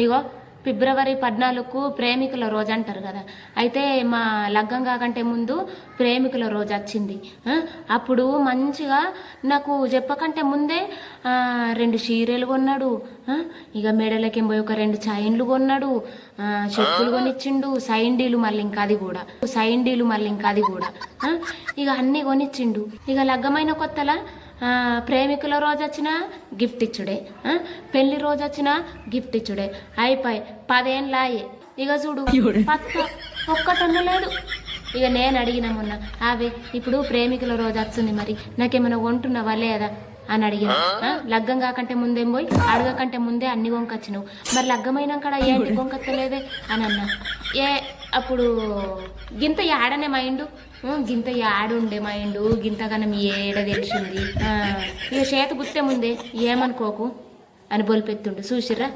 ఇగో ఫిబ్రవరి 14కు ప్రేమికుల రోజు అంటారు కదా. అయితే మా లగ్గం కాకంటే ముందు ప్రేమికుల రోజు వచ్చింది. అప్పుడు మంచిగా నాకు చెప్పకంటే ముందే 2 చీరలు కొన్నాడు. ఇక మెడలకి పోయి ఒక 2 చైన్లు కొన్నాడు, చెప్పులు కొనిచ్చిండు, సైండీలు మళ్ళీ ఇంకా అది కూడా ఇక అన్నీ కొనిచ్చిండు. ఇక లగ్గమైన కొత్తలా ప్రేమికుల రోజు వచ్చినా గిఫ్ట్ ఇచ్చుడే, పెళ్లి రోజు వచ్చినా గిఫ్ట్ ఇచ్చుడే. అయిపోయి 10 ఏళ్ళాయే. ఇక చూడు పక్క ఒక్కటన్న లేదు. ఇక నేను అడిగిన మొన్న, అవే ఇప్పుడు ప్రేమికుల రోజు వస్తుంది, మరి నాకేమైనా కొంటున్నావా లేదా అని అడిగిన. లగ్గం కాకంటే ముందేం పోయి అడగకంటే ముందే అన్ని కొనుకొచ్చినావు, మరి లగ్గమైనాక ఏంటి కొనుకొత్తలేదే అని అన్నా. అప్పుడు గింత యాడనే మైండు, గింత యాడుండే మైండు, గింతగానం ఏడ తెలిసింది. ఇక చేతి గుత్తే ముందే ఏమనుకోకు అని బొలిపెత్తుండు. చూసిర్రా.